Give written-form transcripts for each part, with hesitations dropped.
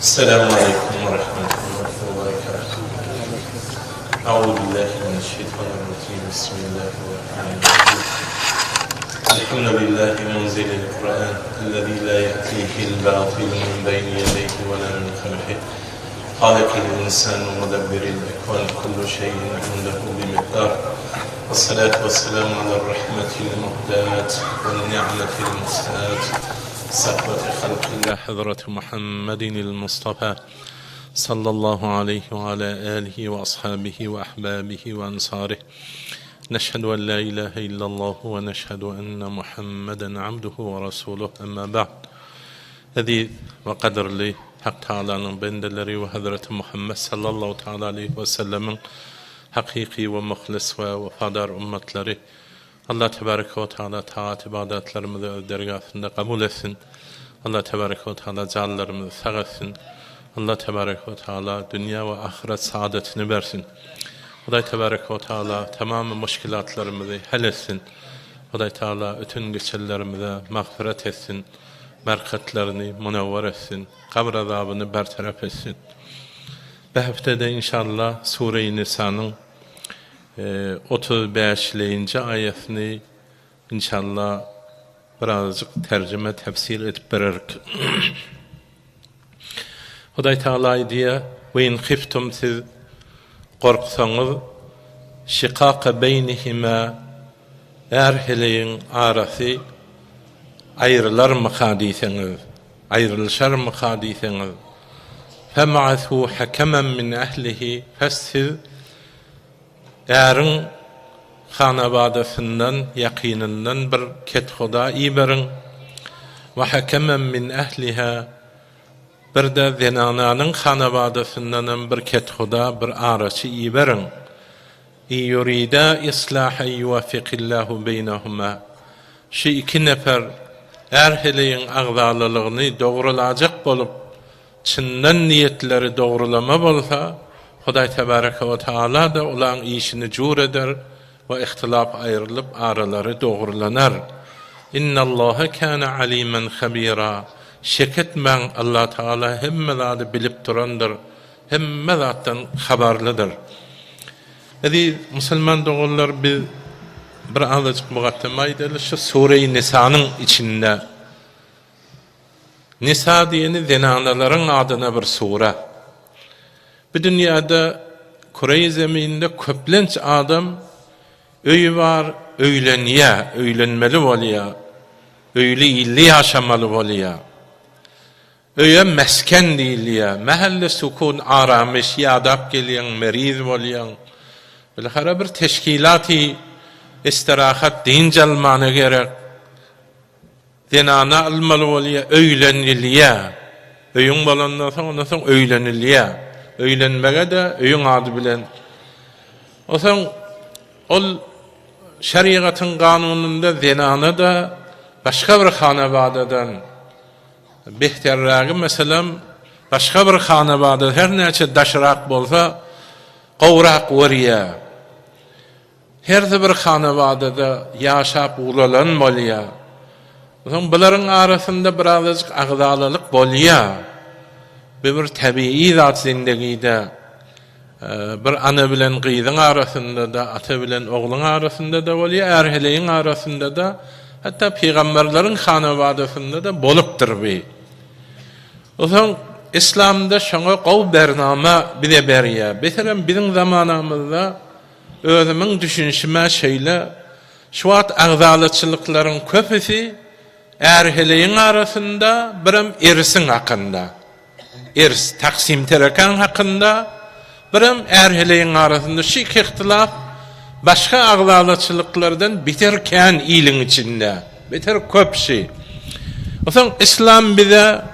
السلام عليكم ورحمة الله وبركاته. أعوذ بالله من الشيطان الرجيم. بسم الله الرحمن الرحيم. الحمد لله منزل القرآن الذي لا يأتيه الباطل من بين يديه ولا من خلفه، خالق الإنسان ومدبر الأكوان، كل شيء عنده بمقدار. والصلاة والسلام على الرحمة المهداة والنعمة المساة، صحبة خلق الله حضرة محمد المصطفى صلى الله عليه وعلى آله وأصحابه وأحبابه وأنصاره. نشهد أن لا إله إلا الله ونشهد أن محمدا عبده ورسوله. أما بعد. Aziz ve kadirli Hak Teala'nın bendeleri ve Hazreti Muhammed sallallahu teala aleyhi ve sellemin hakiki ve muhlis ve vefadar ümmetleri, Allah Tebareke ve Teala taat ibadetlerimizi öz dergahında kabul etsin. Allah Tebareke ve Teala canlarımızı sağ etsin. Allah Tebareke ve Teala dünya ve ahiret saadetini versin. Allah Tebareke ve Teala tamamı müşkilatlarımızı hal etsin. Allah Teala bütün geçerlerimize mağfiret etsin. Merketlerini münevver etsin. Kabr azabını bertaraf etsin. Bu haftada inşallah Sure-i Nisa'nın 35. ayetini inşallah birazcık tercüme tefsir edip verirdik. Huday Teala diye ve in khiftum, siz korksanız şikaka beynihime, erheleyin arası ayrılar mı hadiseniz, ayrılışar mı hadiseniz, fema'athu hakemen min ehlihi, fessiz erin hanabadasından, yakininden bir kethuda iberin, ve hakemen min ehliha, bir de zenananın hanabadasından bir kethuda bir arası iberin. İyurida islaha yuvafikillahu beynahuma, şu iki nefer erheleyin ağzalılığını doğrulacak bolup çından niyetleri doğrulama bolsa, Huday Tebareke ve Teala da olan işini cur eder ve ihtilaf ayrılıp araları doğrulanar. İnnallâhe kâne alîmen habîrâ. Şeketmen Allah Teala hemmezadı bilip durandır, hemmezattan haberlidir. Edi Müslüman doğullar bir azıcık mukaddime edelim. Şu Sure-i Nisa'nın içinde, Nisa diyeni zenanaların adına bir sure. Bu dünyada Kure-i Zemin'de köplenç adam öy var, öyleniye, öylenmeli oluyor, öyle illi yaşamalı oluyor. Öye mesken değiliyor, mahalle sukun aramış, yadap geliyen, meriz oluyor. Bilhara bir teşkilat-ı istirahat deyince almanı gerek. Zenana almalı oluyor, öyleniliyor. Öyün balandan sonra öyleniliyor. Öylenmege de öyün adı bilen. O zaman ol şeriatın kanununda zenana da başka bir hanebadadan behterragi mesela başka bir hanebada her neçe daşrak bolsa qovrak veriyor. Her bir hanebadada yaşap ulalan bolýar. O zaman bunların arasında birazcık ağzalılık bolýar. Bir tabii zat zindagide bir ana bilen gyzyň arasında da, ata bilen oğlun arasında da bolýar, erheleyin arasında da, hatta peygamberlerin hanebadasında da bolupdyr bi. O zaman İslam'da şoňa gow bernama bize berýär. Mesela bizim zamanımızda özümün düşünşime şeyle şu wagt agzalyçylyklaryň köpüsi erheleyin arasında birim irsin hakında. İrs taksim terekan hakında birim erheleyin arasında şu iki ihtilaf başka agzalyçylyklardan biterken ilin içinde. Biter köp şey. O zaman İslam bize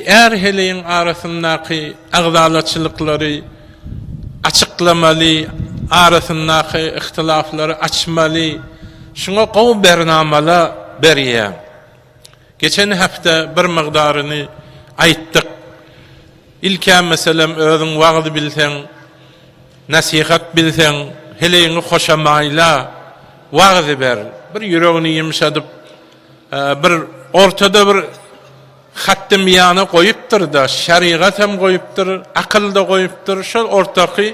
erheleyin arasındaki agzalyçylykları açıklamalı, arasındaki ihtilafları açmalı, şuna gow bernamala berýär. Geçen hafta bir miqdarını aýtdyk. İlkä meselem özüň wagty bilseň, nasihat bilseň, heleýini hoşamayla wagty ber. Bir ýüregini ýumşadyp, bir ortada bir hattı miyana koyuptur da, şeriat hem koyuptur, akıl da koyuptur. Şol ortaqı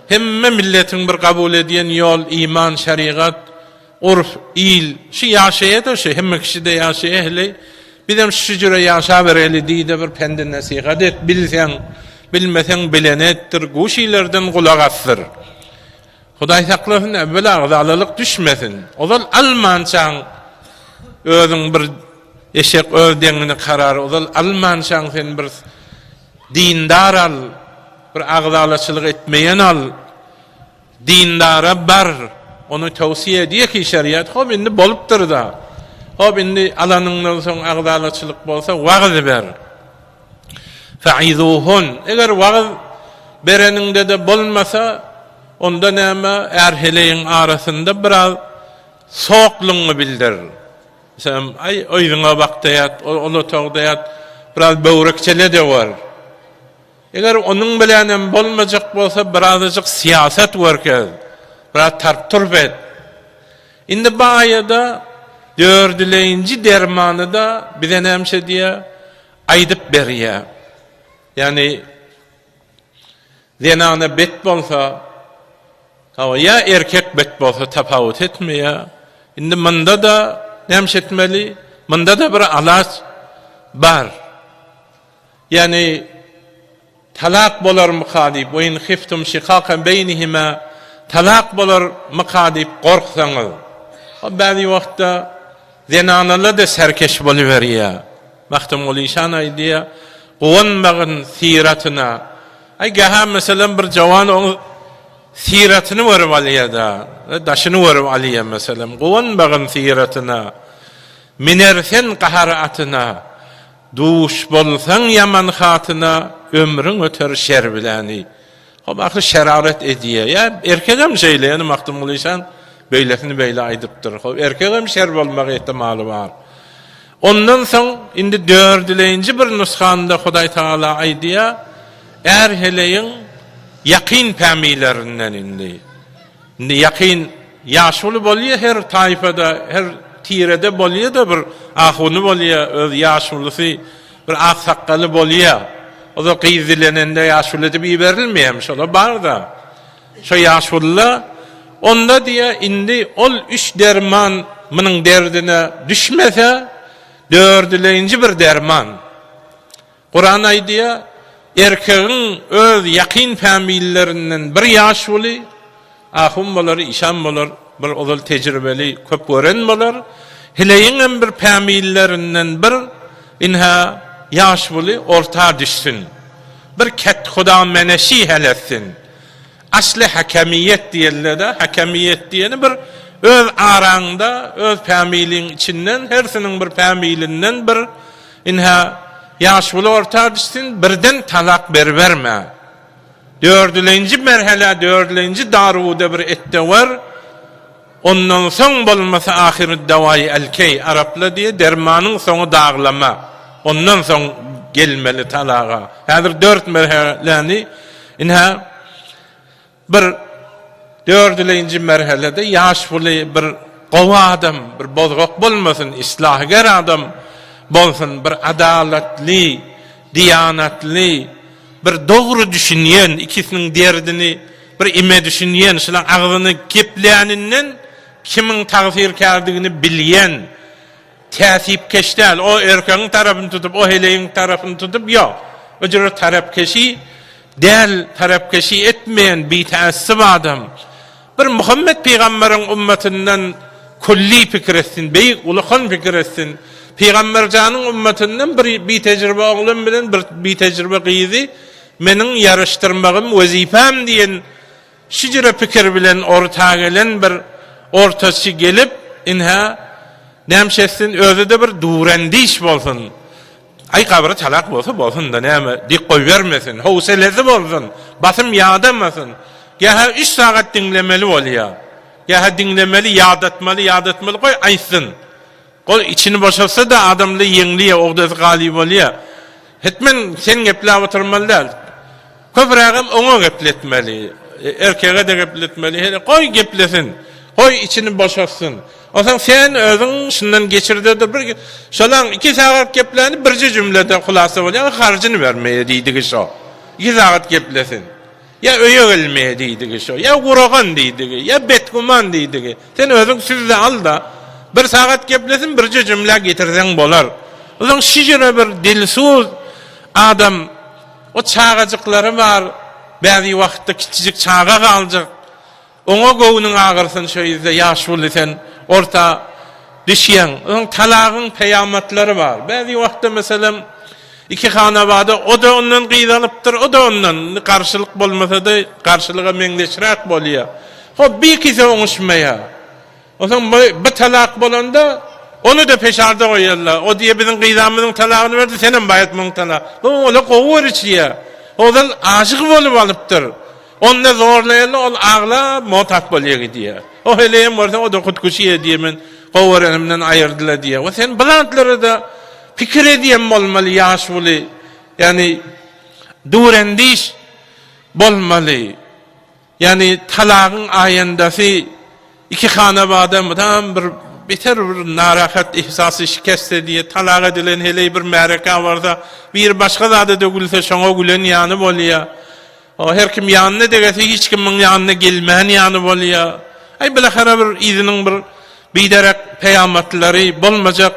hemme milletin bir kabul ediyen yol, iman, şeriat, urf, il, şu yaşaya da şu, hemme kişi de yaşaya ehli, bir de şu cüre yaşa vereli diye de bir pendi nasihat et, bilsen, bilmesen bilenettir, bu şeylerden kulak astır. Huday saklasın, evvel ağzalılık düşmesin. O zaman almançan, özün bir eşek övdenini karar, o zaman almançan sen bir dindar al, bir ağzalıçılık etmeyen al, dindara bar, onu tavsiye ediyor ki şeriat, o bindi boluptur da, o bindi alanından son ağzalıçılık bolsa, vaaz ver. Fa'izuhun, eğer vaaz bereninde de bolmasa, onda näme erheleyin arasında biraz soğukluğunu bildir. Mesela ay oyduğuna baktayat, onu tağdayat, biraz böğrekçele de var. Eğer onun bilen bolmayacak bolsa birazcık siyaset var ki, biraz tarp et. Indi bayada dördüleyinci dermanı da bize nemşe diye aydıp beriye. Yani zenana bet bolsa, ya erkek bet bolsa tafavut etmeye. Indi mında da nemşe etmeli, mında da bir alaç var. Yani talak bolar mukadib, ve in khiftum şikaken beynihime, talak bolar mukadib korksanız. O bazı vakta zenanalar da serkeş boluveriyor. Vaktim oluşan aydiya, kuvanmağın siratına. Ay gaha mesela bir cavan onu siratını varıp alıyor da, daşını varıp alıyor mesela. Kuvanmağın siratına, minersen kaharatına, duş bolsan yaman hatına, ömrün öter şer bilani. O bakı şeraret ediyor. Ya erkeğim şeyle yani vaktim oluşan, böylesini böyle aydıptır. Erkeğim şer bolmak ihtimali var. Ondan son indi dördüleyinci bir nuskanda Huday Teala aydiya erheleyin yakin pemilerinden indi. Indi yakin yaşulu boluyor her tayfada, her tirede boluyor da bir ahunu boluyor, öz yaşulusu bir ak sakkalı boluyor. O da kıyzilenende yaşulu da bir verilmeyemiş, o da var da. Şu yaşululla onda diye indi ol üç derman mının derdine düşmese dördüleyinci bir derman. Kur'an aydiya erkeğin öz yakin famillerinden bir yaşulu ahum bolar, işan bolar, bir ozal tecrübeli köp gören bolar. Hileyin bir famillerinden bir inha yaşulu orta düşsün. Bir ket huda meneşi heletsin. Asli hakemiyet diyeler de, hakemiyet diyeni bir öz aranda, öz familin içinden, hersinin bir familinden bir inha yaşlı orta düşsün, birden talak verme. Dördüleyinci merhele, dördüleyinci daruda bir ette var. Ondan son bulmasa ahir davayı elkey, Arapla diye dermanın sonu dağlama. Ondan son gelmeli talağa. Hadır dört merheleni inha bir dördüleyinci merhelede yaşlı bir kova adam, bir bozgok bulmasın, islahgar adam bulsun, bir adaletli, diyanetli, bir doğru düşünyen, ikisinin derdini bir ime düşünyen, şulan ağzını kepleyeninden kimin tağsirkarlığını bilyen, tesipkeştel, o erkeğin tarafını tutup, o heleğin tarafını tutup, yok. O cürü tarafkeşi, del tarafkeşi etmeyen bir teessib adam. Bir Muhammed Peygamber'in ümmetinden kulli fikir etsin, beyik ulukan fikir etsin. Peygamber canın ümmetinden bir tecrübe oğlum bilen bir tecrübe kıydı. Menin yarıştırmağım, vazifem diyen şicre fikir bilen orta gelen bir ortası gelip inha nemşetsin, özü de bir durendiş bolsun. Ay kabri talak bolsun da neyme dik koy vermesin, houselesi bolsun, basım yağdamasın. Gaha 3 saat dinlemeli oluyor. Gaha dinlemeli, yadatmalı koy aysın. Kol içini boşalsa da adamla yenliye oğdası galip oluyor. Hetmen sen geple oturmalı değil. Köprağım onu gepletmeli. Erkeğe de gepletmeli. Koy geplesin. Koy içini boşalsın. Osan sen özüň şundan geçirdidir bir şolan 2 saat geplerini birji jümlede hulasa bolýar, harjyny bermeýe diýdigi şo. 2 saat geplesin. Ya öýe gelmeýe diýdigi şo, ya guragan diýdigi, ya betguman diýdigi. Sen özüň süzde al da 1 saat geplesin, birji jümle getirseň bolar. Osan şijere bir dilsuz adam o çağajyklary bar, bäzi wagtda kiçijik çağa galjak. Oňa gowunyň agyrsyn şeýle ýaş bolýan, orta düşýän, oň talagyň peýamatlary bar. Bäzi wagtda meselem 2 hanabada o da ondan gyýdanypdyr, o da ondan garşylyk bolmasa da garşylyga meňdeşirek bolýar. Hop bir kise oňuşmaýar. Oňa bu talak bolanda onu da peşarda goýarlar. O diýe biziň gyýdamyzyň talagyny berdi, senem baýatmaň talak. Bu ola gowur içýär. Odan aşyk bolup alypdyr. Onda zorlaýarlar, ol agla motat bolýar diýär. O heleýem bolsa o da gutguşy diýmen, gowuranymdan aýyrdylar diýär. O sen bilantlary da pikir edýän bolmaly, ýaş boly. Yani durendiş bolmaly. Yani talagyň aýandasy 2 hanabada tam bir biter bir narahat ihsasy şikeste diye talak edilen hele bir mereka varsa bir başga zada dögülse şoňa gülen ýany bolýar. O her kim ýanyna degese hiç kimiň ýanyna gelmän ýany bolýar. Ay bilahara bir iziniň bir biderek peýamatlary bolmajak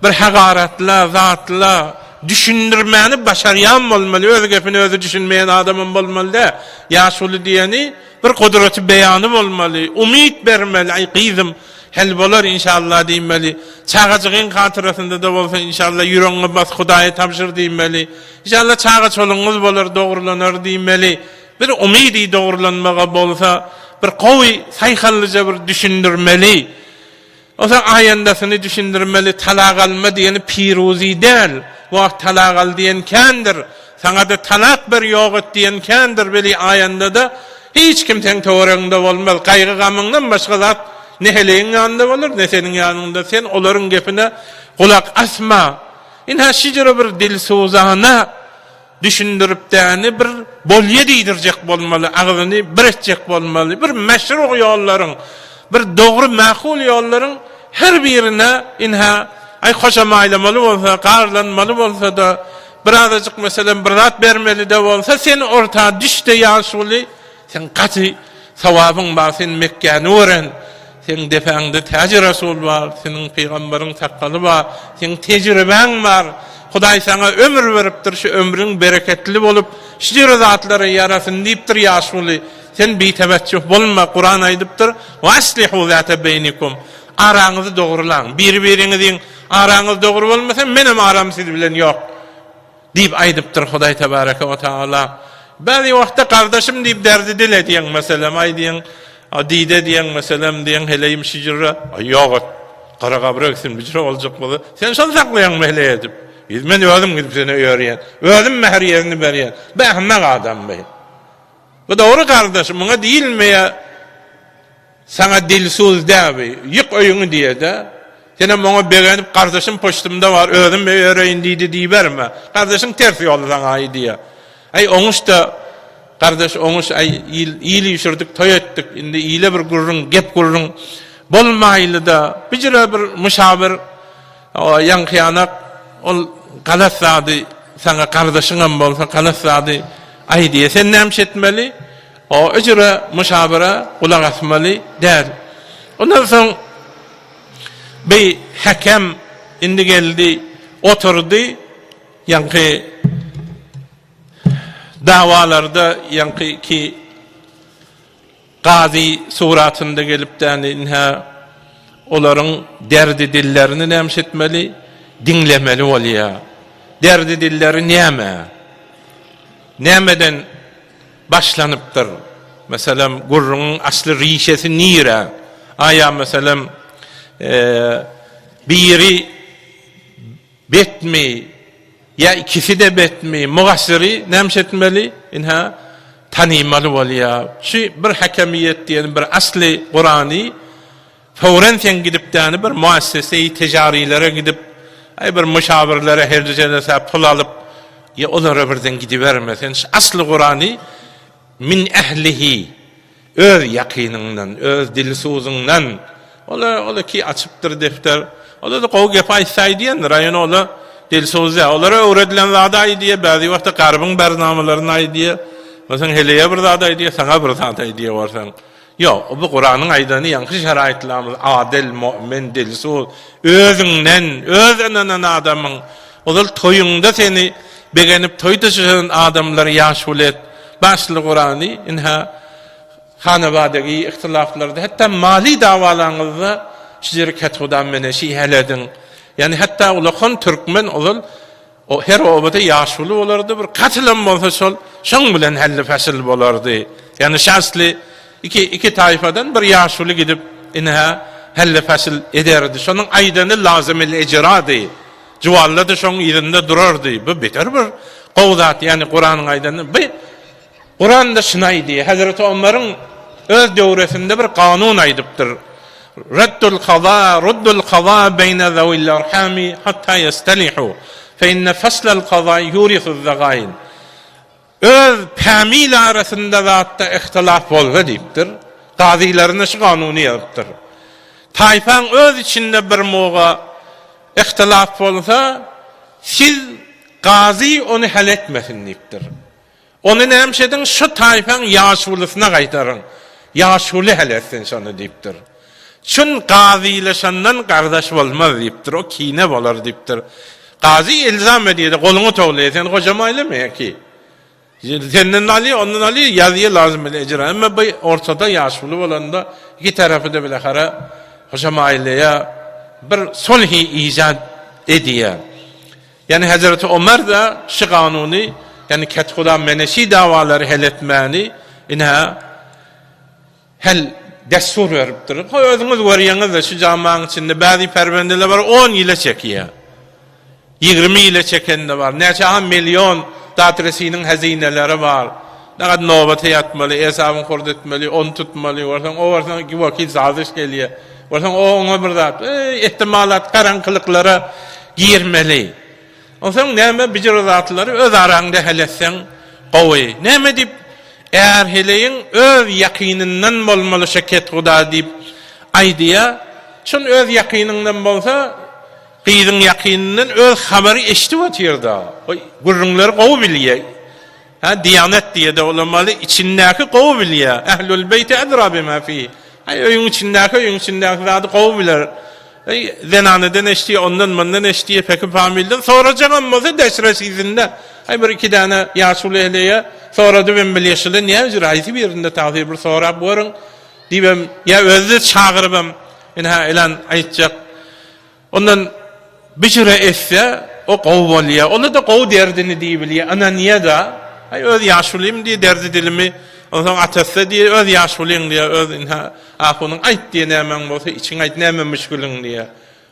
bir hagaratla zatla düşündirmäni başarýan bolmaly, öz gepini özü düşünmeýän adamın bolmaly da ýaşuly diýeni bir gudraty beýany bolmaly, umyt bermeli, ay gyzym hel bolar inşallah diýmeli. Çağajygyň hatyrasynda da bolsa inşallah ýüregiňe bas Hudaýa tapşyr diýmeli. İnşallah çağa çoluňyz bolar, dogrulanır diýmeli. Bir umydy dogrulanmaga bolsa bir gowy saýhallyja bir düşündirmeli. Osa aýandasyny düşündirmeli, talak alma diýeni piruzi däl. Wagt talak al diýen kendir. Saňa da talak bir ýok diýen kendir. Beli aýanda da hiç kim teň töwereňde bolmaz. Gaýgy gamyňdan başga zat ne heleğin yanında olur, ne senin yanında. Sen onların gepine kulak asma. İnha şicre bir dilsuzana düşündürüp däni bir bolye diýdirjek bolmaly, agyny bir etjek bolmaly. Bir meşru ýollaryň, bir dogry makul ýollaryň her birine inha ay hoşamaýlamaly bolsa, garlanmaly bolsa da birazajyk meselem bir zat bermeli de bolsa, sen orta düşde ýaşuly, sen gaty sawabyň bar, sen Mekkäni ören. Sen defäňde täze rasul bar, senin peýgamberiň takkaly bar, sen tejribeň bar. Hudaý sana ömür beripdir, şu ömrüň bereketli bolup, şeýle zatlary yarasyn diýipdir ýaşuly. Sen bitewejjuh bolma, Qur'an aýdypdyr. Wa aslihu zata beýnikum. Araňyzy dogrulan. Bir-biriňiziň araňyz dogry bolmasa, menem aram siz bilen ýok. Diýip aýdypdyr Hudaý tebaraka we taala. Bäzi wagtda gardaşym diýip derdi dile diýen meselem aýdyň. Adide diýen meselem diýen heleyim şijirra ýok qara gabröksin bijre boljak boly. Sen şol saklaýan mehle edip. Men özüm gidip seni öýärýän. Özüm mäher ýerini berýän. Bähmek adam be. Bu dogry gardaşym, muňa diýilmeýä sana dilsuz däbi. Ýyk öýüňi diýede. Sene muňa begenip gardaşym poştumda bar, özüm öýärýän diýdi diýberme. Gardaşyň ters ýoldan aý diýär. Ay oňuşda kardeş oňuş ay iyili ýüşürdik, toy etdik. Indi iyile bir gurrun, gep gurrun bolmaýly da. Bijire bir müşawir o ýankyýanak ol galasady, sana kardeşiňem bolsa galasady ay diýe sen näme etmeli? O öjüre müşawira kulak asmaly däl. Ondan soň bir hakem indi geldi, oturdy, ýanky davalarda yankı ki gazi suratında gelip de inha olaryň derdi dillerini nämşetmeli, dinlemeli bolýar. Derdi dilleri näme? Nämeden başlanypdyr? Meselem gurrun asly rişesi nire? Aya meselem biri betmi ya ikisi de betmi, mugassiri nämşetmeli, inha tanymaly bolýar. Şu bir hakemiyet diýen bir asli Qur'ani fawran sen gidip däni bir muassese-i tijarilere gidip ay bir müşawirlere herjelese pul alyp ya olara birden gidibermesen asli Qur'ani min ehlihi öz yakynyňdan, öz dilsuzyňdan Ola ki açıptır defter. Ola da qow gep aýsay diýendir. Aýan ola dilsozya. Olara öwredilen zada diye bazı wagtda garbyn bernamalaryny aýdy. Mesela heleye bir zada diye, sana bir zada diye varsan. Yok, bu Kur'an'ın aydığını yankı şeraitlamız, adil, mümin, dilsiz, özünden adamın, olur toyunda seni beğenip toy taşıyan adamları yaşul et. Başlı Kur'an'ı, inha hanevadagi ihtilaflarda, hatta mali davalarınızda şirket hudan meneşi heledin. Yani hatta ulakon Türkmen olur, o her obada yaşulu olardı, bir katılan olsa sol, şun bilen helli fesil olardı. Yani şanslı, iki tayfadan bir yaşulu gidip inha helle fasil ederdi. Şonun aydını lazım el icradı. Juvalladı şonun yerinde durardı. Bu beter bir qowzat, yani Kur'an'ın aydını. Bu Kur'an'da şunaydı. Hazreti Ömer'in öz döwresinde bir kanun aydıptır. Ruddul qaza beyne zawil arhami hatta yastalihu. Fe inne faslal qaza yurithu zagayn. Öz family arasında zatda ihtilaf bolsa diýipdir. Gazilaryna şu kanuny ýazypdyr. Taýpan öz içinde bir moga ihtilaf bolsa, siz gazi onu hal etmesin diýipdir. Onu nämişedin şu taýpan ýaşulysyna gaýtaryň. Ýaşuly hal etsin şonu diýipdir. Şun gazileşenden gardaş bolmaz diýipdir. O kine bolar diýipdir. Gazi ilzam edýär, goluňy toglaýar, sen gojama aýlama ki. Senden ali, ondan ali yazıya lazım ecra. Ama bu ortada yaşlı olanda iki tarafı da bilahara hocam aileye bir sulhi icat ediyor. Yani Hazreti Ömer de şu kanunu, yani kethudan meneşi davaları hel etmeni inha hel destur veriptir. Özünüz görýäňiz de şu jamanın içinde bazı pervendeler var 10 ýyla çekiyor. 20 ýyla çeken de var. Neçe milyon datresinin hazineleri var. Ne kadar nöbete yatmalı, hesabını kord etmeli, onu tutmalı. O varsan ki vakit zaziş geliyor. Varsan o ona bir zat. İhtimalat, karankılıklara girmeli. Ondan neyme bicir zatları öz aranda heletsen qowy. Neyme deyip, eğer heleyin öz yakininden bolmalı şeket huda deyip aydiya, şun öz yakininden bolsa, Qyzyň ýakynynyň öz habary eşitip otyrdy. Gurrunlar qow bilýär. Ha diýanet diýede olamaly, içindäki qow bilýär. Ahlul beýt adra bima fi. Öýüň içindäki zady qow biler. Zenanydan eşdiýär, ondan eşdiýär, peki familden sorajagan bolsa deşresizinde. Bir iki dana ýaşuly eleye sorady ben bilýärsiň, näme raýsy birinde taýýar bir sorap boryň. Diýem, ýa özü çağırybam. Inha elan aýtjak. Ondan biçire etse o qow bolýar. Onu da qow derdini diýip bilýär. Ana niýe da? Öz ýaşulym diýip derdi dilimi. Ondan atasy diýip öz ýaşulyň diýip öz inha ahunyň aýt diýen nämen bolsa içiň aýt näme müşgülüň diýip.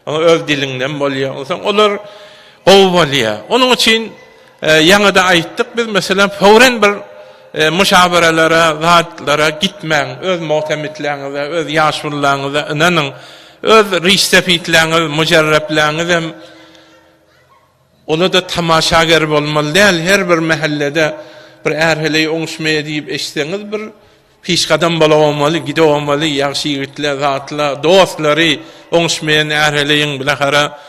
Onu öz dilinden bolýar. Ondan olar qow bolýar. Onuň üçin ýa-da aýtdyk biz mesela fawren bir müşawerelere, zatlara gitmäň, öz muhtamitlerinize, öz ýaşullaryňyza inanyň. Öz riştefitleriniz, mücerrepleriniz onu da tamaşager bolmaly däl. Her bir mahallede bir erheleyi oňuşmaya diýip eşitseniz bir pişgadam bolamaly, gidewamaly, ýaşy ýigitler, zatlar, dostlary oňuşmayan erheleyiň bilahara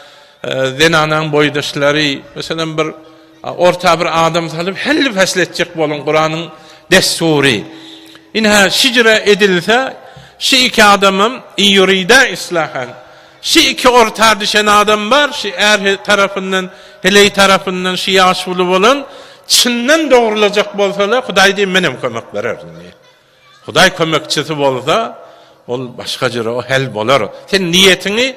zenanaň boýdaşlary, meselem bir orta bir adam salyp helli fesletjek bolun Kur'anyň destury. Inha şicre edilse şu iki adamım yurida islahan. Şu iki orta düşen adam var. Şu tarafından, heley tarafından şu yaşlı olan çinden doğrulacak bolsalar Hudaý diýip menem kömek berer. Hudaý kömekçisi bolsa ol başka jere o hel bolar. Sen niyetini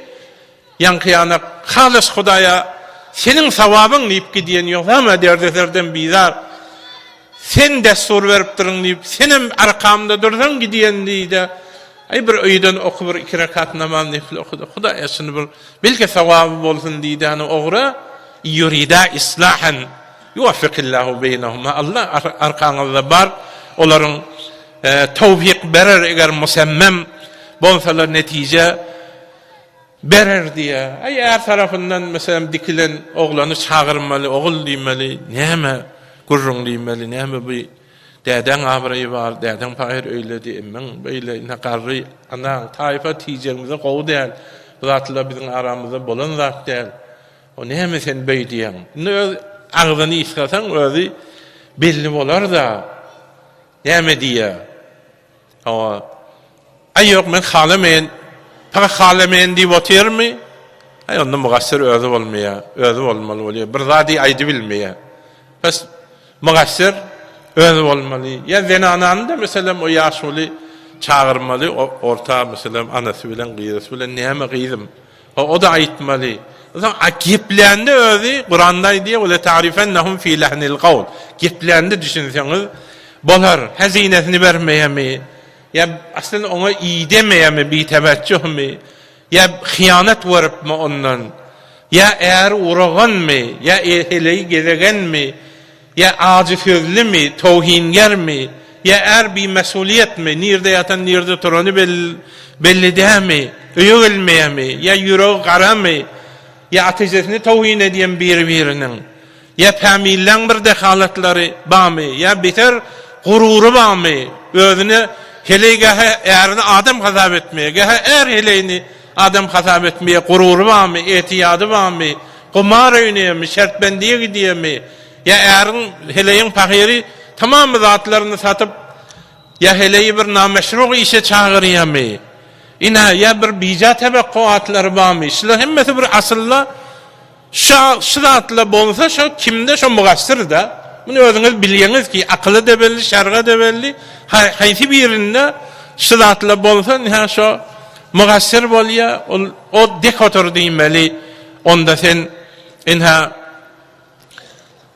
yankıyana halis Hudaýa senin sawabın diýip gidýän ýok ama derdelerden bizar. Sen destur berip durun diýip senem arkamda durdan gidýän diýdi. Bir öýden okubur 2 rekat namaz nifl okudy. Huda ýaşyny bir belki sawaby bolsun diýdi ogra yurida islahan yuwaffiqillahu beynehuma. Allah arkaňyzda bar olaryň tawfik berer eger musemmem bolsalar netije berer diye. Her tarafından mesela dikilen oglany çağırmaly, ogul diýmeli, näme gurrun diýmeli, näme bu Däden abrayı var, däden payır öyledi, emmen böyle nakarri anan tayfa tiyeceğimize qoğu değil. Zatla bizim aramızda bolan zat değil. O neyme sen bey diyen? Ağzını iskasan özü belli bolar da neyme diye. O ay yok men halamayan, fakat halamayan deyip otur mu? Ay ondan mugassir özü olmaya, özü olmalı oluyor. Bir zadi aydı bilmeye. Bas mugassir özü olmalı. Ya zenananı da mesela o yaşlı çağırmalı, orta mesela anası bilen, kıyırısı bilen neyme kıydım. O da aytmalı. O zaman geplendi özü Kur'an'da diye öyle tarifennehum fi lehnil kavl. Geplendi düşünseniz bolar hazinesini vermeye mi? Ya aslında ona iyi demeye mi bir teveccüh mi? Ya hıyanet varıp mı ondan? Ya eğer uğrağın mı? Ya ehleyi gezegen mi? Ya acı sözlü mi? Tevhinger mi? Ya eğer bir mesuliyet mi? Nerede yatan nerede turanı belli değil mi? Öğülmeye mi? Ya yüreği kara mı? Ya ateşesini tevhin ediyen birbirinin? Ya famillen bir dehalatları var mı? Ya biter gururu var mı? Özünü heleyi eğerini adam gazap etmeye, eğer heleyini adam gazap etmeye gururu var mı? Etiyadı var mı? Kumar oynaya mı? Şertbendiye gidiyor mu? Ya eğerin heleyin fakiri tamamı zatlarını satıp ya heleyi bir nameşru işe çağırıyor mu? İna ya bir bija tebekkuatları var mı? Şular hemmesi bir asılla şu zatla bolsa şu kimde şu mugassir da bunu özünüz bilyeniz ki akıllı da belli, şerga da belli haysi birinde şu zatla bolsa niha şu mugassir bolya o dekotor deyimeli onda sen inha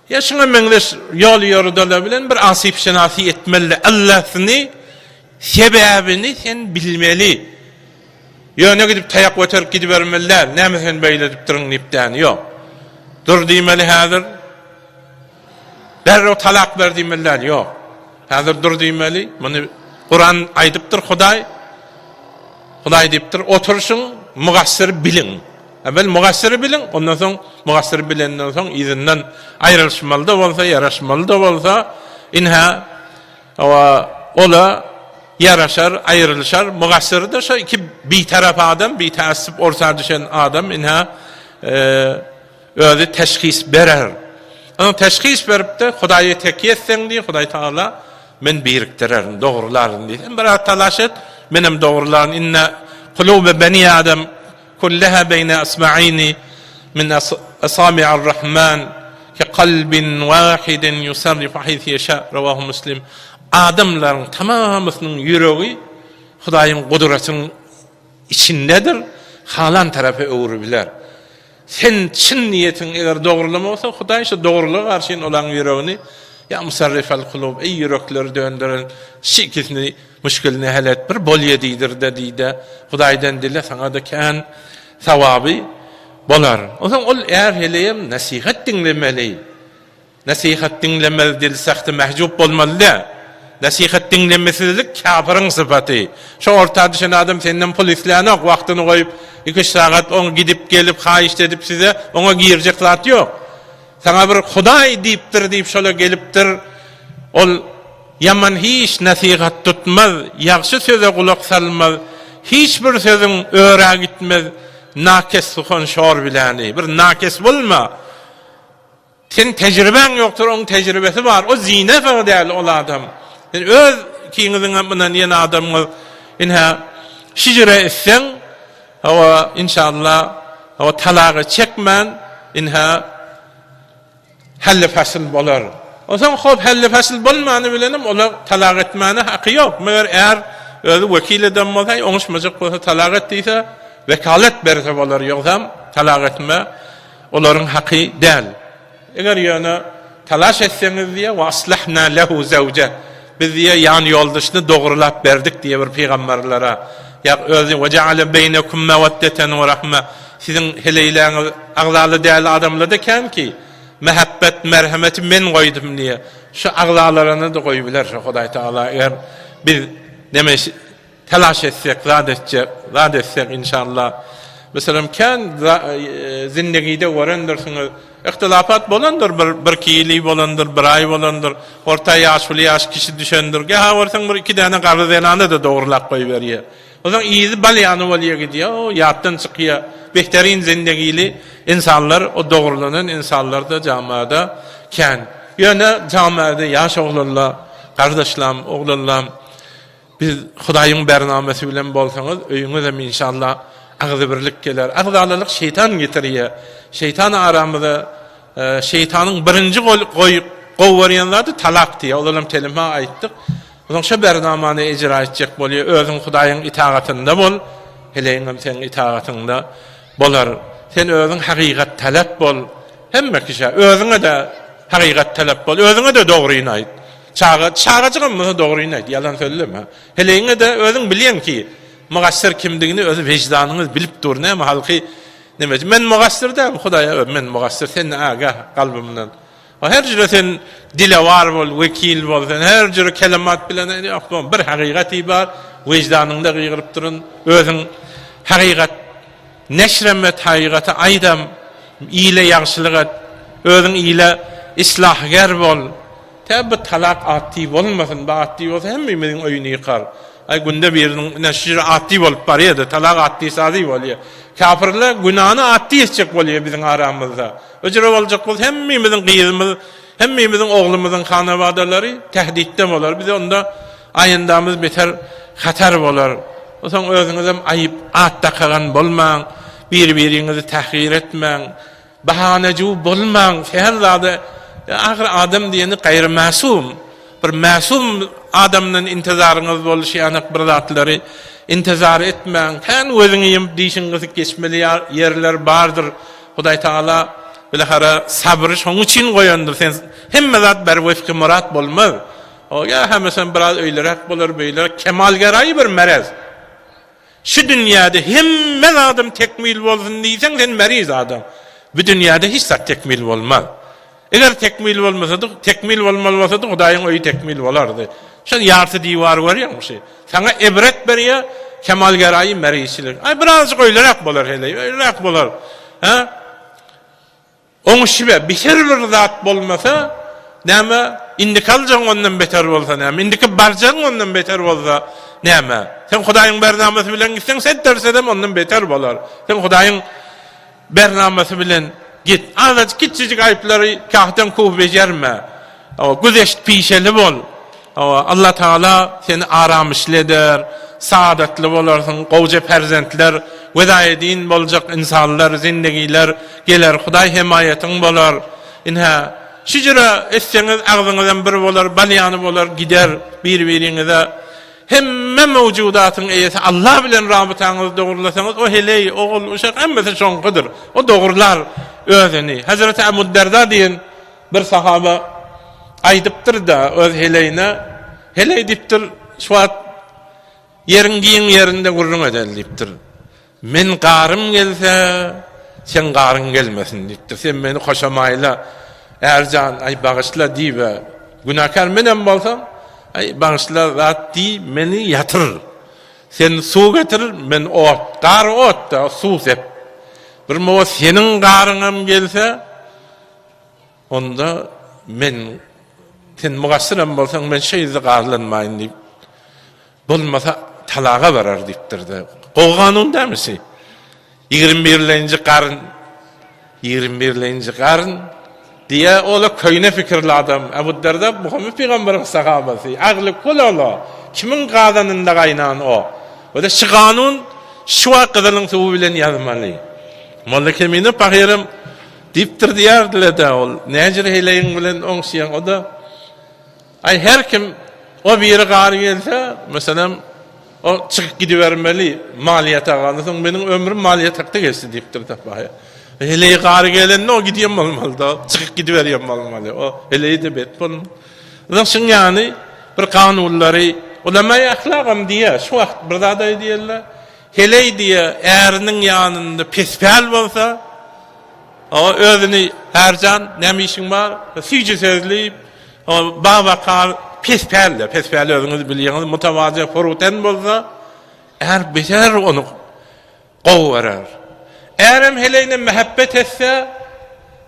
ya şuna mengliş yol yoruda bilen bir asip şenasi etmeli Allah'ını sebebini sen bilmeli. Yöne gidip tayak götürüp gidivermeliler. Näme sen beýle edip durun ipden? Yok. Dur diýmeli häzir. Derro talak ber diýmeliler. Yok. Häzir dur diýmeli. Muny Kur'an aýdypdyr Hudaý. Hudaý diýipdir, oturşun, mugassir bilin. Evvel mugassiri bilin, ondan soň mugassir bilenden soň izinden aýrylşmaly da bolsa, yaraşmaly da bolsa, inha ola yaraşar, ayrılışar. Mugassir de şu iki bir taraf adam, bir taassüp orta düşen adam inha özü teşhis berer. Ama teşhis berip de Hudaýa tekiýe etseň diýip Hudaý Taala men biriktirerim, dogrularyn diýip. Bir talaşet menem dogrularyn inna kulube bani adam kullaha beyne asma'ini min asami'ir rahman ki kalbin wahidin yusarrifu haythu yasha rawahu Muslim. Adamların tamamısının yüreği Hudaýyň gudratynyň içindedir. Halan tarafı öwrübiler. Sen çin niyetin eğer doğrulamasan Hudaý şu doğruluğa karşın olan yüreğini ya musarrifal kulub ey yürekleri döndüren şikisini müşkilini hal et bir bol yedidir dediğinde Hudaýdan dile sana da kan savabı bolar. O zaman ol eğer heleyem nasihat dinlemeli. Nasihat dinlemeli dil sahtı mahcup bolmalı da. Nasihat dinlemesizlik kafirin sıfatı. Şu orta düşen adam senden pul isleyen ok, vaktini koyup 2 saat onu gidip gelip hayiş edip size ona girecek zat yok. Sana bir Hudaý deyiptir deyip şöyle geliptir. Ol yaman hiç nasihat tutmaz, yaxşı söze kulak salmaz, hiçbir sözün öğre gitmez, nakes suhan şor bilani. Bir nakes bulma. Senin tecrüben yoktur, onun tecrübesi var. O zine falan değil ol adam. Yani öz kiňiziň amynan ýene adamlar inha şijre etsen hawa inşallah hawa talagy çekmen inha halle fasl bolar. O zaman hop halle fasl bolmany bilenim olar talagy etmäne haky ýok. Meger eğer özü wekil edem bolsa oňuşmajak bolsa talagy etdiýse vekalet berse bolar, ýoksam talagy etme olaryň haky däl. Eger ýöne talaş etseňiz diýe wa aslahna lehu zawja biz diye yan yoldaşını doğrulap verdik diye bir peygamberlere ya özü ve ceale beynekum meveddeten ve rahme sizin heleyleğiniz ağlalı değerli adamlar da ken ki mehabbet merhameti men koydum diye şu ağlalarını da koyubiler şu Hudaý Taala eğer biz demiş telaş etsek zat etsek inşallah mesela ken zindagide warandırsınız ihtilafat bolandır, bir kili bolandır, bir ay bolandır, orta yaşlı yaş kişi düşendir. Ha orsan bir iki tane qarı zelanda da doğrulap koy veriyor. O zaman iyizi balyanı oluyor gidiyor, o yattan çıkıyor. Behterin zindagili insanlar, o doğrulanan insanlar da camiada ken. Yani camiada yaş oğlanlar, kardeşlerim, oğlanlar, biz Hudaýyň bernamesi bilen bolsaňyz, öýüňiz hem inşallah agzy birlik geler. Agzalalyk şeytan getirýär. Şeytan aramyzda şeytanyň birinji gowy talak diýär. Olaram telime aýtdyk. Onuň şu bernamany ijra etjek bolýar. Özüň Hudaýyň itaatynda bol, heleýin hem sen itaatynda bolar. Sen özüň hakykat talap bol. Hemme kişi özüňe de hakykat talap bol. Özüňe de dogryny aýt. Çağacağım mı doğruyunu ayt, yalan söyleme. Heleğine de özün bilyen ki, mugassir kimdigini özü vicdanınız bilip dur, ne mi halkı, ne mi? Men mugassir deyim, Hudaya, men mugassir, sen agah kalbimden. Her jüre sen dile var bol, vekil bol, sen her jüre kelimat bilen, bir hakikati var, vicdanında gıyırıp durun, özün hakikat, neşremet hakikati, aydam, iyile yaxşılıgat, özün iyile islahger bol, tabi talak ati bolmasın, ba ati olsa hemmimizin oyunu yıkar. Ay günde birinin neşir ati bolup barıydı, talak ati sazi boluyor. Kafirler günahını ati etcek boluyor bizim aramızda. Öcre olacak bol, hemmimizin kıyızımız, hemmimizin oğlumuzun kanavadaları tehditten olar. Biz onda ayındamız beter hatar bolar. O zaman özünüzüm ayıp atta kalan bolman, birbirinizi tahkir etmen, bahaneci bolman, ferzade ahir adam diyeni gayri masum, bir masum adamın intizarınız boluşy anak bir zatları intizar etmeň, kan özüňem diýişiňiz geçmeli yerler bardyr. Hudaý Taala bilahara sabry şoň üçin goýandyr. Sen hemme zat bir wefki murat bolmaz. O ya hemesen biraz öýlerek bolar, beýler kemalgaraý bir meraz. Şu dünýäde hemme adam tekmil bolsun diýsen sen meriz adam. Bu dünýäde hiç zat tekmil bolmaz. Eger tekmil bolmasady, tekmil bolmalmasady Hudaýyň öýü tekmil bolardy. Şol ýarty diýwar var ýa şu. Sana ibret berýär, kemalgaraý merisilik. Ay biraz öýlerek bolar hele, öýlerek bolar. Ha? Oňa şibe bir zat bolmasa, näme indikaljaň ondan beter bolsa, näme indiki barjaň ondan beter bolsa, näme? Sen Hudaýyň bernamesy bilen gitsen, sen dersedem ondan beter bolar. Sen Hudaýyň bernamesy bilen git, azat kiçicik ayıpları kahtan kuv becerme. O güzeşt pişeli bol. O Allah Taala seni aramışlı eder, saadetli bolarsın, gowja perzentler, vedaýedin boljak insanlar, zindegiler geler, Hudaý himayetin bolar. Inha şijra etseňiz agzyňyzdan bir bolar, balýany bolar, gider bir-biriňize. Hemme mevcudatın eýesi Allah bilen rabitaňyzy dogurlasaňyz, o heley, oğul, uşak hemmesi şoňkydyr. O dogurlar özüni. Hazreti Ebu Derda diýen bir sahaba aýdypdyr da öz heleyine, heley diýipdir, şuat yerin giýin yerinde gurrun edel diýipdir. Men garym gelse, sen garyn gelmesin diýipdir. Sen meni hoşamaýla, erjan, ay bagyşla diýbe. Günahkar menen bolsam, ay bağışla zat di meni yatır. Sen su getir, men ot. Gar ot da su sep. Bir mo senin garıngam gelse, onda men sen mugassiram bolsaň men şeýle garlanmaýyn diýip. Bolmasa talaga barar diýipdirdi. Gowganun demisi. 21-nji garyn 21-nji garyn diye ola köyne fikirli adam. Ebu Derda Muhammed Peygamber'in sahabası. Agly kul ola. Kimin gadanynda gaynan o? O da şu kanun şu akıdının suwu bilen yazmaly. Molla kemini pahirim diptir diýerdiler de ol. Näjir heleýin bilen oňşýan o da ay her kim o biri gary gelse, meselem o çıkyp gidivermeli maliyet agandyň. Meniň ömrüm maliyet hakda geçdi diptir de pahirim. Heleyi gari gelende o gidiyem olmalı da, çıkıp gidiveriyem olmalı. O heleyi de bet bolmalı. Zaten yani bir kanunları, ulamaya ahlakam diye, şu vakt bir da diyorlar, heleyi diye erinin yanında pespel olsa, o özünü hercan, ne işin var, sücü sözleyip, o babakar pespel özünüzü biliyorsunuz, mutavazı furuten olsa, eğer beter onu kovarar. Eğerim heleyne mehabbet etse,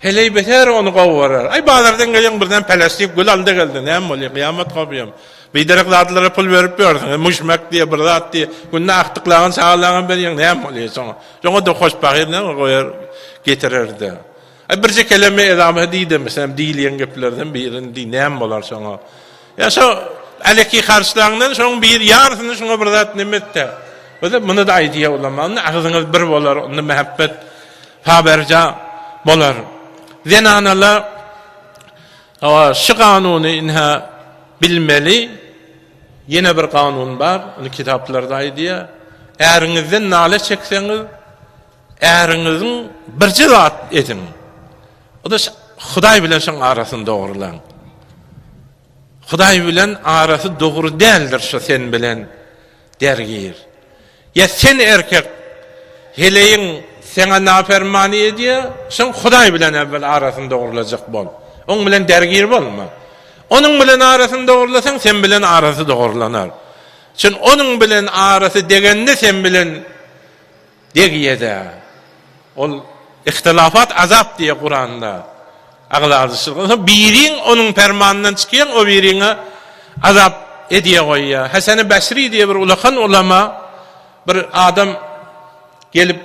Hele beter onu qowwarar. Ay bazardan gelen birden plastik gül aldı geldi. Näme bolýar? Kıyamet kopýam. Biderek zatlara pul berip berdiň. Muşmak diye bir zat diye. Günde aktyklaryň sağlagyň berýän näme bolýar soňa? Soňa da hoşbahyr näme goýar getirirdi. Ay birje kelime edam edýdi mesela diýilýän geplerden birini diýip näme bolar soňa? Ya şo aleki karşılarından soň bir ýarsyny şoňa bir zat nimetde. Öde muny da aýdýar ulamaň agyzyňyz bir bolar, onu mehabbet haberja bolar. Zenanalar şu kanuny inha bilmeli. Yine bir kanun bar, onu kitaplarda aýdýar. Äriňizden nale çekseňiz, äriňiziň birji zat edin. O da Hudaý bilen şoň arasynda dogrulan. Hudaý bilen arasy dogry däldir şu sen bilen dergir. Ya sen erkek heleýin sana nafermani ediyor, sen Hudaý bilen evvel arasynda dogurulajak bol. Oň bilen dergir bolma. Onun bilen arasynda dogurulasaň sen bilen arasy dogurulanar. Şun onun bilen arasy degende sen bilen degýede. Ol ihtilafat azap diye Kur'an'da aglaryşyk. Biriň onun fermanyndan çykýan, o biriňe azap edýär goýýar. Hasan Basri diye bir ulakan ulama bir adam gelip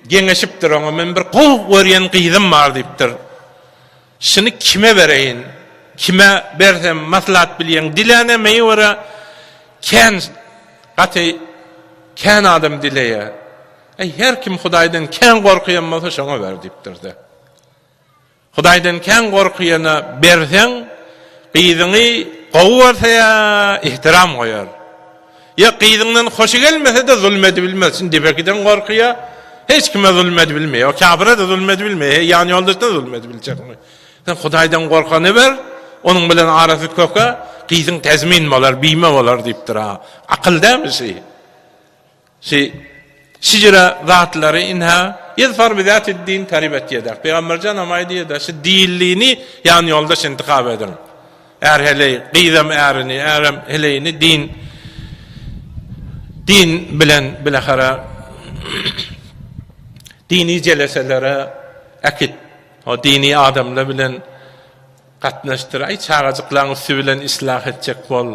geňeşipdir ona, men bir gow görýän gyzym bar diýipdir. Şunu kime bereyin? Kime bersem maslahat bilýän dilene meýwara ken gaty ken adam dileýär. Her kim Hudaýdan ken gorkýan bolsa şoňa ber diýipdirdi. Hudaýdan ken gorkýana berseň gyzyňy gowwarsa ihtiram goýar. Ya gyzyňdan hoşy gelmese de zulmedi bilmesin dibekiden gorkýa. Hiç kime zulmedi bilmeýär. O kafira da zulmedi bilmeýär. Yani yoldaşda zulmedi biljekmi? Sen Hudaýdan gorkany ber, onun bilen arasy köke, gyzyň tezmin bolar, bime bolar diýipdir ha. Akylda şey şicra zatlary inha yezfar bi zatid din taribet yeda. Peygambercan amaýdy da şu diýilliğini yani yoldaş intikab edin. Eğer hele gyzym ärini, ärim heleyini din bilen bilahara dini jeleselere akit o dini adamlar bilen gatnaşdyr. Ay çağajyklaryň bilen islah etjek bol.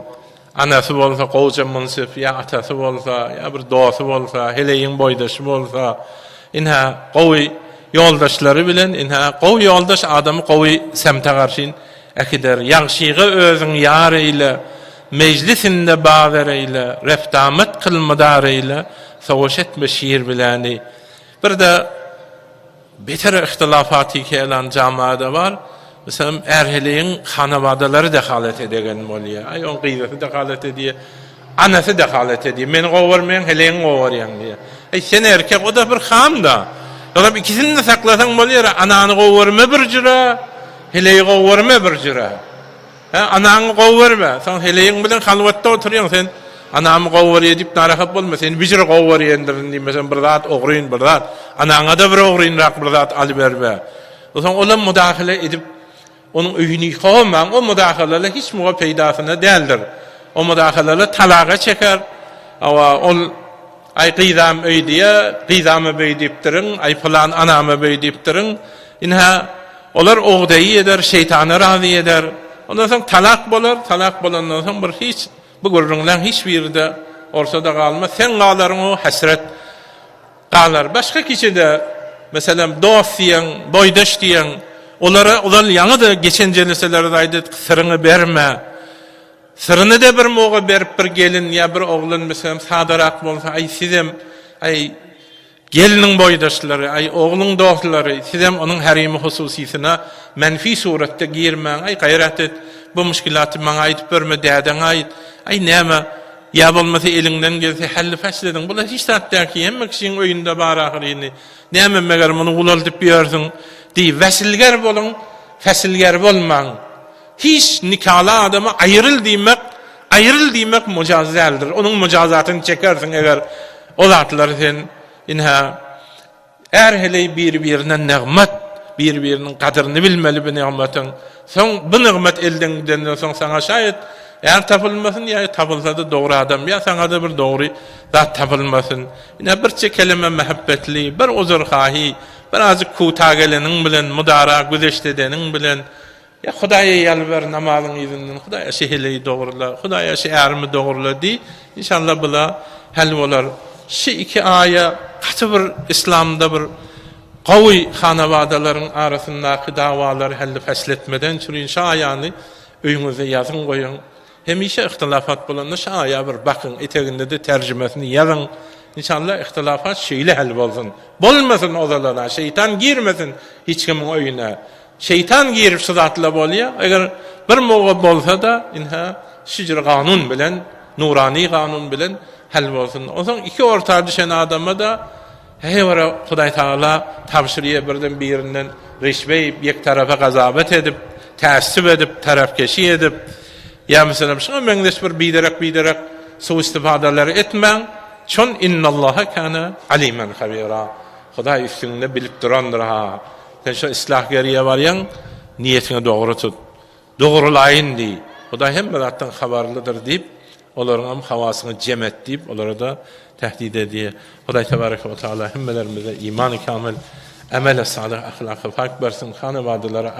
Anasy bolsa gowja munsif, ya atasy bolsa, ya bir dosty bolsa, heleýin boýdaşy bolsa, inha gowy yoldaşlary bilen inha gowy yoldaş adamy gowy semte garşyn akider. Ýagşygy özüň ýary ile, meclisinde bagary ile, reftamat kılmadary ile sowuş etme şiir bilani. Bir de beter ihtilafaty kelan jamaada var. Mesela erheleyin hanabadaları dekalet edegen bolýar. Ay on gyzasy dekalet ediyor. Anasy dekalet ediyor. Men gowurmayan heleyin gowuryan diye. Ay sen erkek o da bir hamda. Ýa-da ikisini de saklasaň bolýar. Anany gowurma bir jüra, heleyi gowurma bir jüra. Anany gowurma. Sen heleyin bilen halwatda oturýan sen. Anamy gowur edip narahat bolma. Sen bir jüra gowur ýendirin diýmesen bir zat ogryň bir zat. Anaňa da bir ogryňrak bir zat alyp berbe. Oson olam mudahale edip onun öýüni ýykaman, o mudahalalar hiç muga peýdasyna däldir. O mudahalalar talaga çeker. Awa ol ay gyzam öýdiýe, gyzamy beýdipdirin, ay plan anamy beýdipdirin. Inha olar ogdaý eder, şeytany razy eder. Ondan soň talak bolar, talak bolandan soň bir hiç bu gurrundan hiç birde orsada galma. Sen galaryň o hasret galar. Başga kişide mesela dost diýen, boýdaş diýen Olar ýaňy da geçen jeleselerde aýdy, syryny berme. Syryny da bir moga berip bir gelin ýa bir oglun meselem sadarak bolsa, ay sizem, ay geliniň boýdaşlary, ay ogluň dostlary, sizem onuň herimi hususysina menfi suratda girmäň, ay gaýrat et, bu müşkilaty maňa aýdyp berme däden aýt. Ay näme? Ya bolmasa elinden gelse halli fasledin. Bular hiç tatdaki hemme kişinin öýünde bar ahyryny. Näme meger muny gulalyp ýersiň? Di vesilger bolun, fesilger bolmaň. Hiç nikahly adama aýryl diýmek mujazaldyr. Onuň mujazatyny çekersiň eger o zatlar sen inha erheley bir-birinden negmat, bir-biriniň kadryny bilmeli bu negmatyň. Soň bu negmat elden soň saňa şaýat eğer tapılmasın ya tapılsa da doğru adam ya sana da bir doğru zat tapılmasın. Yine bir kelime mehabbetli, bir uzur hahi, birazcık kuta gelenin bilen, mudara güzeştedenin bilen, ya Hudaýa ýalbar namazyň izinden, Hudaýa şehirleyi dogurla, Hudaýa şeýärimi dogurla di. İnşallah bula hal bolar. Şu iki aya gaty bir İslamda bir gawy hanawadaryň arasyndaky dawalary helle fesletmeden çürüýän şu aýany öýüňize ýazyň goýun. Hemişe ihtilafat bolanda şu aýa bir bakyn, eteginde de terjimesini ýazyň. İnşallah ihtilafat şeýle hal bolsun. Bolmasyn ozalara, şeytan girmesin hiç kimin öýüne. Şeytan girip sıdatla bolýa. Eger bir moga bolsa da inha şicr kanun bilen, nurani kanun bilen hal bolsun. Oňa iki orta düşen adama da heýwara Hudaý Taala tabşyryýa birden birinden reşbeyip ýek tarafa gazabet edip, täsip edip, tarapkeşi edip, ya mesela şu meňdeş bir biderek suistifadalar etmeň. Çon innallaha kana aliman habira. Hudaý üstünde bilip durandyr ha. Sen şu islah geriye varyan niyetini doğru tut. Doğrulayın di. Hudaý hem zatdan habarlydyr diýip, olaryň hem hawasyny cemet diýip, olara da tehdid ediyor. Hudaý tebaraka ve taala hemmelerimize iman-ı kamil, amel-i salih, ahlak-ı pak bersin, hanewadalara